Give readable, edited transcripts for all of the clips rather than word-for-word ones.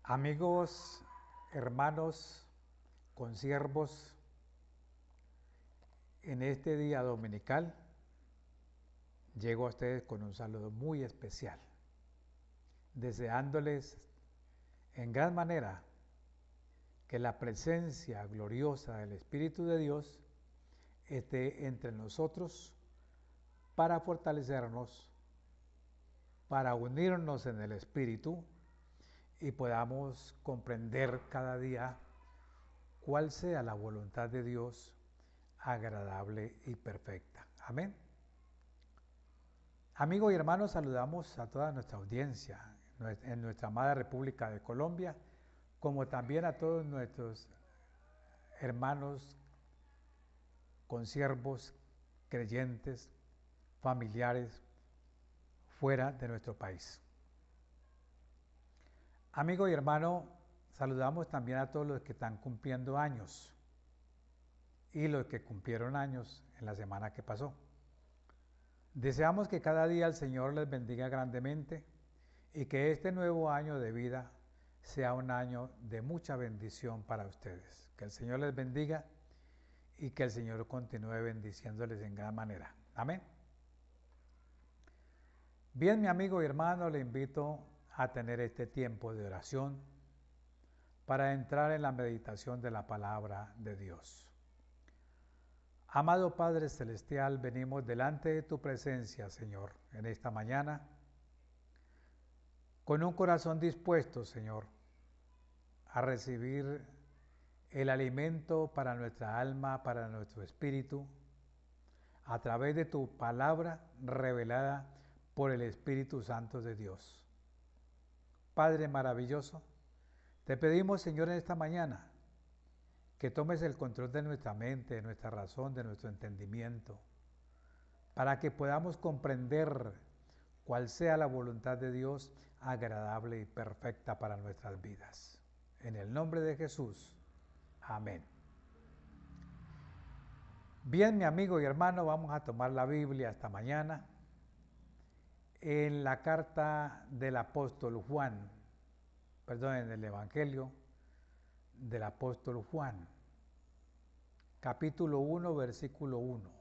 Amigos, hermanos, consiervos, en este día dominical llego a ustedes con un saludo muy especial, deseándoles en gran manera que la presencia gloriosa del Espíritu de Dios esté entre nosotros para fortalecernos, para unirnos en el Espíritu y podamos comprender cada día cuál sea la voluntad de Dios agradable y perfecta. Amén. Amigos y hermanos, saludamos a toda nuestra audiencia en nuestra amada República de Colombia, como también a todos nuestros hermanos, consiervos, creyentes, familiares fuera de nuestro país. Amigo y hermano, saludamos también a todos los que están cumpliendo años y los que cumplieron años en la semana que pasó. Deseamos que cada día el Señor les bendiga grandemente y que este nuevo año de vida sea un año de mucha bendición para ustedes. Que el Señor les bendiga y que el Señor continúe bendiciéndoles en gran manera. Amén. Bien, mi amigo y hermano, le invito a tener este tiempo de oración para entrar en la meditación de la palabra de Dios. Amado Padre Celestial, venimos delante de tu presencia, Señor, en esta mañana, con un corazón dispuesto, Señor, a recibir el alimento para nuestra alma, para nuestro espíritu, a través de tu palabra revelada por el Espíritu Santo de Dios. Padre maravilloso, te pedimos, Señor, en esta mañana, que tomes el control de nuestra mente, de nuestra razón, de nuestro entendimiento, para que podamos comprender cuál sea la voluntad de Dios agradable y perfecta para nuestras vidas. En el nombre de Jesús. Amén. Bien, mi amigo y hermano, vamos a tomar la Biblia esta mañana en la carta del apóstol Juan, en el Evangelio del apóstol Juan, capítulo 1, versículo 1.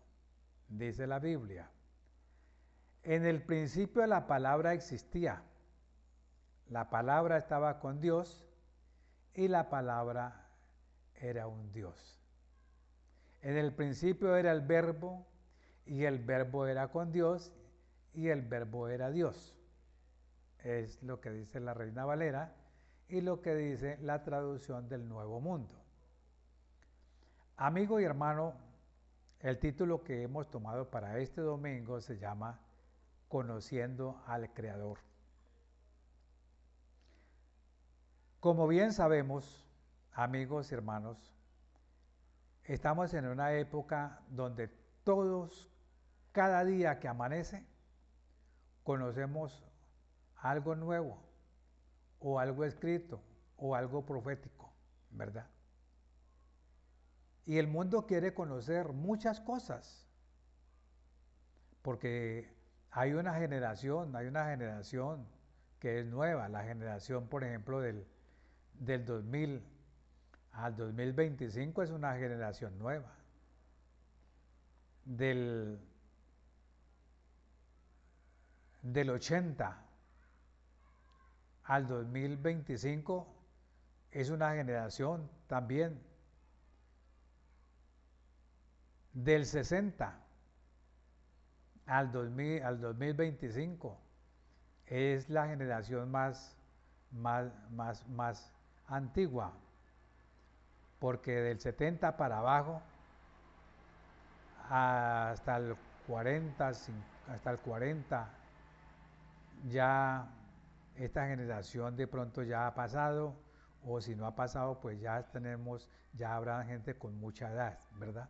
Dice la Biblia: en el principio la palabra existía, la palabra estaba con Dios y la palabra era un Dios. En el principio era el verbo y el verbo era con Dios y el verbo era Dios. Es lo que dice la Reina Valera y lo que dice la traducción del Nuevo Mundo. Amigo y hermano, el título que hemos tomado para este domingo se llama Conociendo al Creador. Como bien sabemos, amigos y hermanos, estamos en una época donde todos, cada día que amanece, conocemos algo nuevo, o algo escrito, o algo profético, ¿verdad? Y el mundo quiere conocer muchas cosas, porque hay una generación que es nueva, la generación, por ejemplo, del 2000 al 2025 es una generación nueva. Del 80 al 2025 es una generación también. Del 60 al 2025 es la generación más antigua, porque del 70 para abajo hasta el 40 ya esta generación de pronto ya ha pasado, o si no ha pasado, pues ya habrá gente con mucha edad, ¿verdad?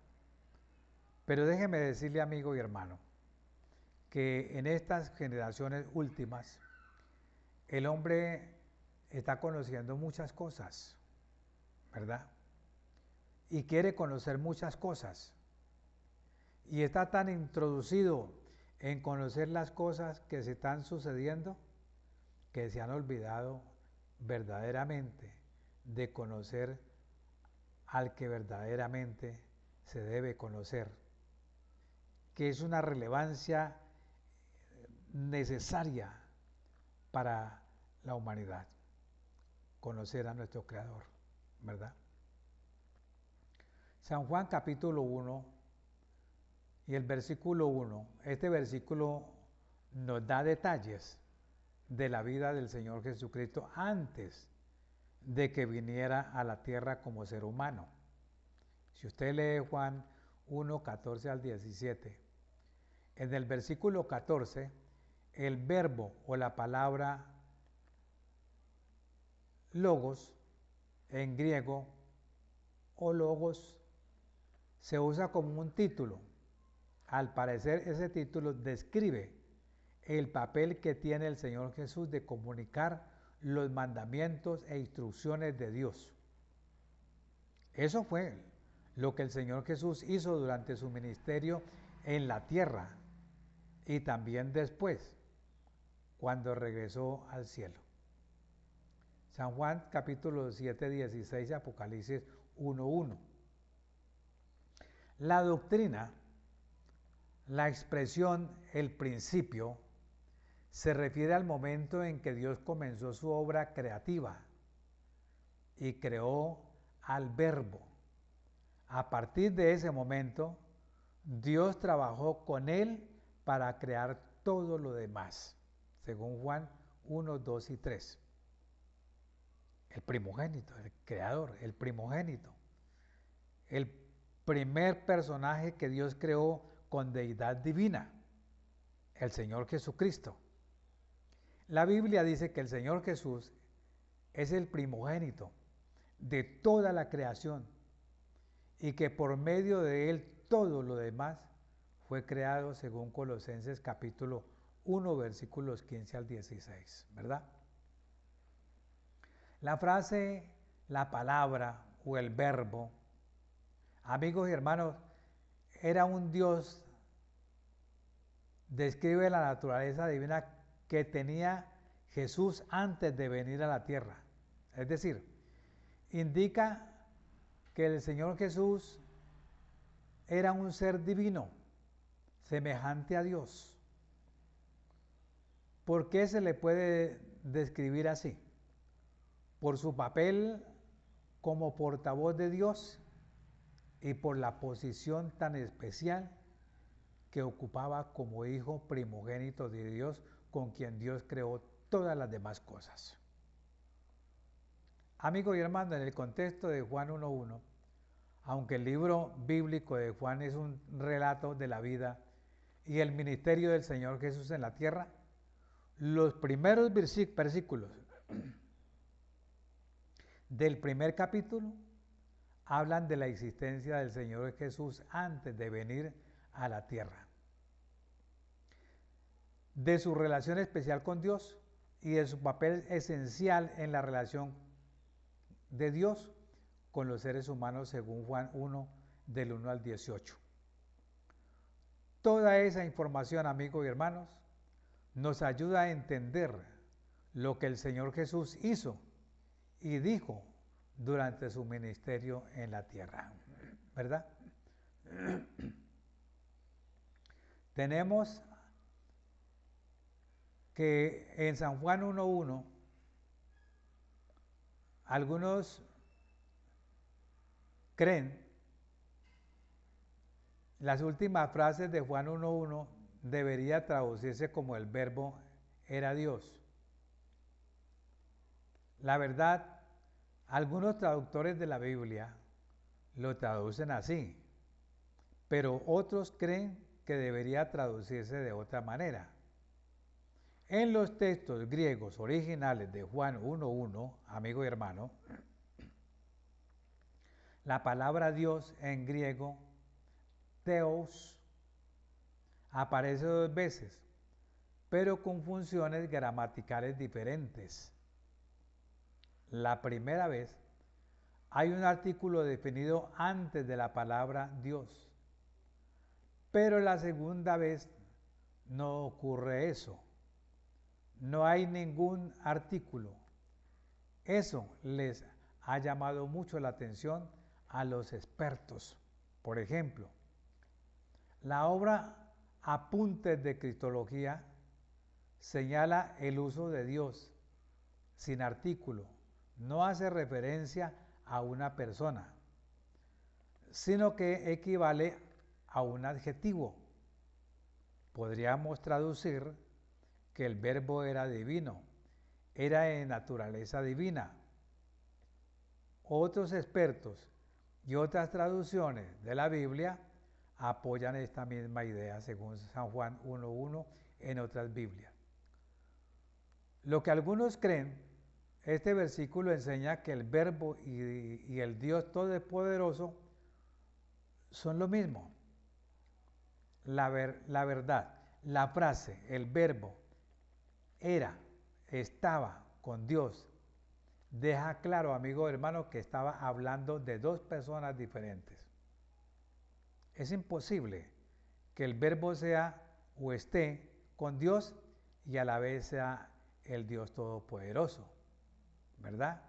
Pero déjeme decirle, amigo y hermano, que en estas generaciones últimas el hombre está conociendo muchas cosas, ¿verdad? Y quiere conocer muchas cosas. Y está tan introducido en conocer las cosas que se están sucediendo que se han olvidado verdaderamente de conocer al que verdaderamente se debe conocer, que es una relevancia necesaria para la humanidad, conocer a nuestro Creador, ¿verdad? San Juan capítulo 1 y el versículo 1, este versículo nos da detalles de la vida del Señor Jesucristo antes de que viniera a la tierra como ser humano. Si usted lee Juan 1, 14 al 17, en el versículo 14, el verbo o la palabra logos en griego o logos se usa como un título. Al parecer ese título describe el papel que tiene el Señor Jesús de comunicar los mandamientos e instrucciones de Dios. Eso fue lo que el Señor Jesús hizo durante su ministerio en la tierra y también después, cuando regresó al cielo. San Juan capítulo 7, 16, Apocalipsis 1, 1. La doctrina, la expresión, el principio, se refiere al momento en que Dios comenzó su obra creativa y creó al Verbo. A partir de ese momento, Dios trabajó con él para crear todo lo demás, según Juan 1, 2 y 3. El primogénito, el creador, el primogénito, el primer personaje que Dios creó con deidad divina, el Señor Jesucristo. La Biblia dice que el Señor Jesús es el primogénito de toda la creación y que por medio de él todo lo demás fue creado, según Colosenses capítulo 1, versículos 15 al 16, ¿verdad? La frase, la palabra o el verbo, amigos y hermanos, era un Dios, describe la naturaleza divina que tenía Jesús antes de venir a la tierra. Es decir, indica que el Señor Jesús era un ser divino, semejante a Dios. ¿Por qué se le puede describir así? Por su papel como portavoz de Dios y por la posición tan especial que ocupaba como hijo primogénito de Dios, con quien Dios creó todas las demás cosas. Amigos y hermanos, en el contexto de Juan 1.1, aunque el libro bíblico de Juan es un relato de la vida y el ministerio del Señor Jesús en la tierra, los primeros versículos del primer capítulo hablan de la existencia del Señor Jesús antes de venir a la tierra, de su relación especial con Dios y de su papel esencial en la relación de Dios con los seres humanos, según Juan 1, del 1 al 18. Toda esa información, amigos y hermanos, nos ayuda a entender lo que el Señor Jesús hizo y dijo durante su ministerio en la tierra, ¿verdad? Tenemos que en San Juan 1.1, algunos creen las últimas frases de Juan 1.1 debería traducirse como el verbo era Dios. La verdad, algunos traductores de la Biblia lo traducen así, pero otros creen que debería traducirse de otra manera. En los textos griegos originales de Juan 1.1, amigo y hermano, la palabra Dios en griego, Theos, aparece 2 veces, pero con funciones gramaticales diferentes. La primera vez hay un artículo definido antes de la palabra Dios, pero la segunda vez no ocurre eso. No hay ningún artículo Eso les ha llamado mucho la atención a los expertos. Por ejemplo, la obra Apuntes de Cristología señala el uso de Dios sin artículo. No hace referencia a una persona, sino que equivale a un adjetivo. Podríamos traducir que el verbo era divino, era de naturaleza divina. Otros expertos y otras traducciones de la Biblia apoyan esta misma idea según San Juan 1.1 en otras Biblias. Lo que algunos creen, este versículo enseña que el verbo y el Dios Todopoderoso son lo mismo. La verdad, la frase, el verbo, era, estaba con Dios, deja claro, amigo hermano, que estaba hablando de dos personas diferentes. Es imposible que el verbo sea o esté con Dios y a la vez sea el Dios Todopoderoso, ¿verdad?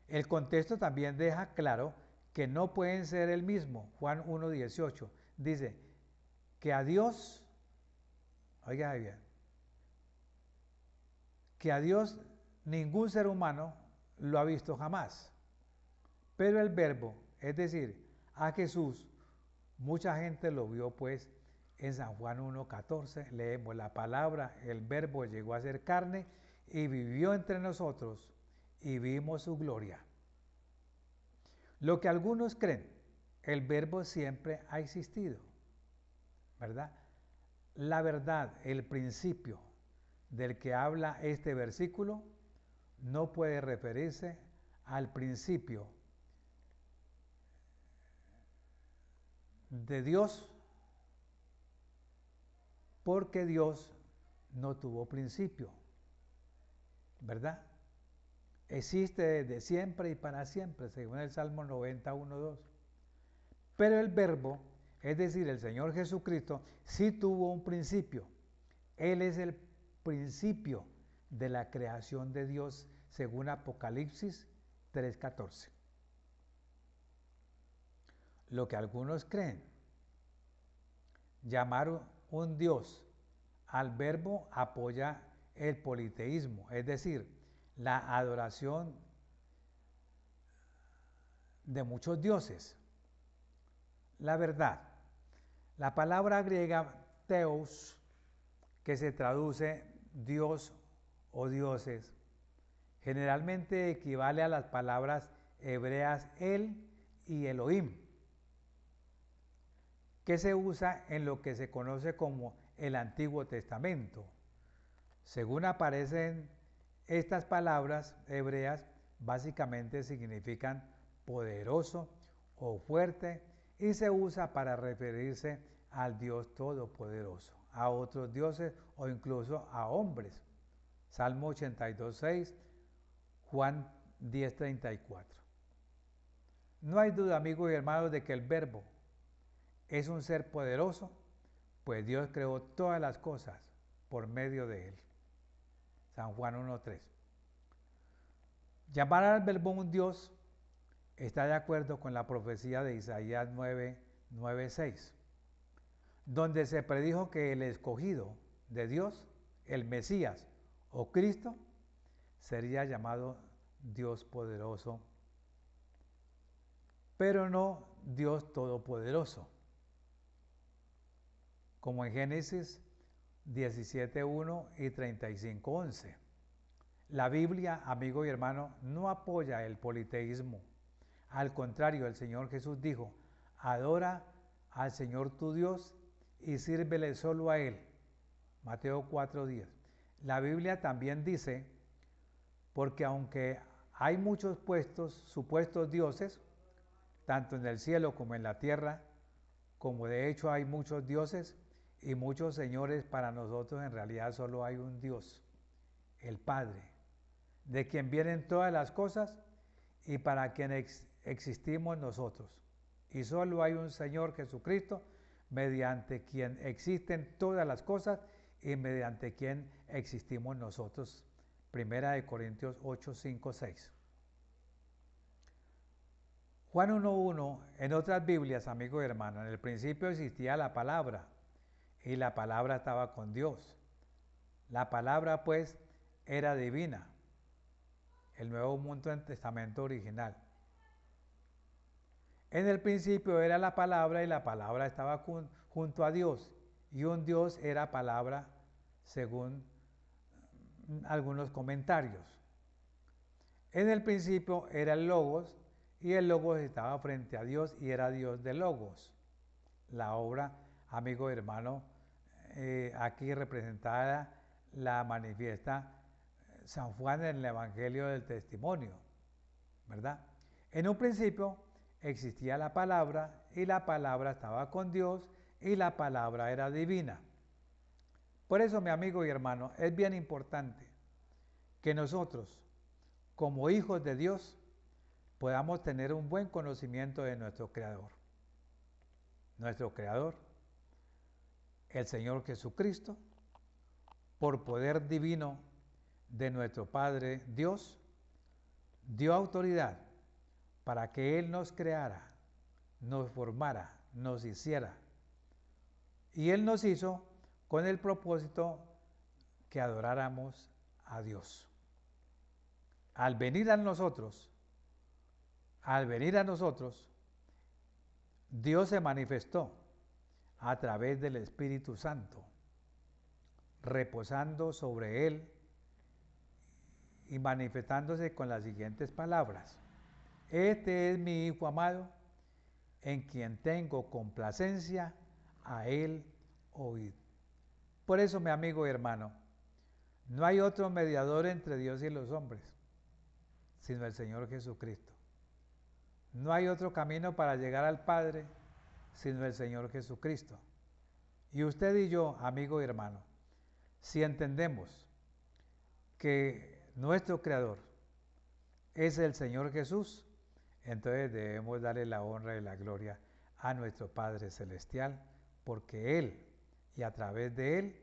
El contexto también deja claro que no pueden ser el mismo. Juan 1.18 dice que a Dios, oiga bien, que a Dios ningún ser humano lo ha visto jamás. Pero el verbo, es decir, a Jesús, mucha gente lo vio pues en San Juan 1.14, leemos la palabra, el verbo llegó a ser carne y vivió entre nosotros y vimos su gloria. Lo que algunos creen, el verbo siempre ha existido, ¿verdad? La verdad, el principio del que habla este versículo no puede referirse al principio de Dios, porque Dios no tuvo principio, ¿verdad? Existe desde siempre y para siempre, según el Salmo 91.2. Pero el verbo, es decir, el Señor Jesucristo, sí tuvo un principio. Él es el principio de la creación de Dios, según Apocalipsis 3.14. Lo que algunos creen, llamar un Dios al verbo apoya el politeísmo, es decir, la adoración de muchos dioses. La verdad, la palabra griega theos, que se traduce Dios o dioses, generalmente equivale a las palabras hebreas el y Elohim, que se usa en lo que se conoce como el Antiguo Testamento. Según aparecen estas palabras hebreas, básicamente significan poderoso o fuerte y se usa para referirse al Dios Todopoderoso, a otros dioses o incluso a hombres. Salmo 82.6, Juan 10.34. No hay duda, amigos y hermanos, de que el verbo es un ser poderoso, pues Dios creó todas las cosas por medio de él. San Juan 1.3. Llamar al verbo un Dios está de acuerdo con la profecía de Isaías 9.6, donde se predijo que el escogido de Dios, el Mesías o Cristo, sería llamado Dios poderoso, pero no Dios todopoderoso, como en Génesis 17.1 y 35.11. La Biblia, amigo y hermano, no apoya el politeísmo. Al contrario, el Señor Jesús dijo, adora al Señor tu Dios y sírvele solo a Él. Mateo 4.10. La Biblia también dice, porque aunque hay muchos supuestos dioses, tanto en el cielo como en la tierra, como de hecho hay muchos dioses y muchos señores, para nosotros en realidad solo hay un Dios, el Padre, de quien vienen todas las cosas y para quien existimos nosotros. Y solo hay un Señor Jesucristo, mediante quien existen todas las cosas y mediante quien existimos nosotros. Primera de Corintios 8, 5, 6. Juan 1.1, en otras Biblias, amigos y hermanos, en el principio existía la palabra y la palabra estaba con Dios. La palabra, pues, era divina. El Nuevo Testamento original. En el principio era la palabra y la palabra estaba junto a Dios. Y un Dios era palabra según algunos comentarios. En el principio era el Logos y el Logos estaba frente a Dios y era Dios de Logos. La obra, amigo y hermano, aquí representada la manifiesta San Juan en el Evangelio del Testimonio, ¿verdad? En un principio existía la palabra y la palabra estaba con Dios y la palabra era divina. Por eso, mi amigo y hermano, es bien importante que nosotros, como hijos de Dios, podamos tener un buen conocimiento de nuestro Creador. Nuestro Creador, el Señor Jesucristo, por poder divino de nuestro Padre Dios, dio autoridad para que Él nos creara, nos formara, nos hiciera. Y Él nos hizo con el propósito que adoráramos a Dios. Al venir a nosotros, Dios se manifestó a través del Espíritu Santo, reposando sobre Él y manifestándose con las siguientes palabras. Este es mi Hijo amado, en quien tengo complacencia, a Él oíd. Por eso, mi amigo y hermano, no hay otro mediador entre Dios y los hombres, sino el Señor Jesucristo. No hay otro camino para llegar al Padre, sino el Señor Jesucristo. Y usted y yo, amigo y hermano, si entendemos que nuestro Creador es el Señor Jesús, entonces debemos darle la honra y la gloria a nuestro Padre Celestial, porque Él y a través de Él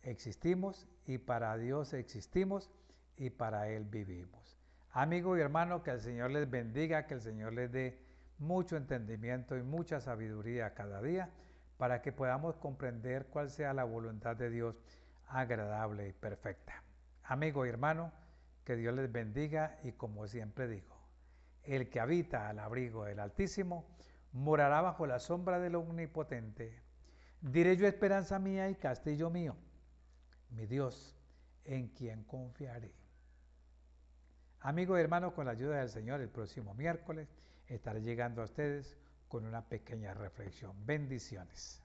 existimos y para Dios existimos y para Él vivimos. Amigos y hermanos, que el Señor les bendiga, que el Señor les dé mucho entendimiento y mucha sabiduría cada día para que podamos comprender cuál sea la voluntad de Dios agradable y perfecta. Amigo y hermano, que Dios les bendiga y como siempre digo, el que habita al abrigo del Altísimo morará bajo la sombra del Omnipotente. Diré yo esperanza mía y castillo mío, mi Dios, en quien confiaré. Amigos y hermanos, con la ayuda del Señor, el próximo miércoles estaré llegando a ustedes con una pequeña reflexión. Bendiciones.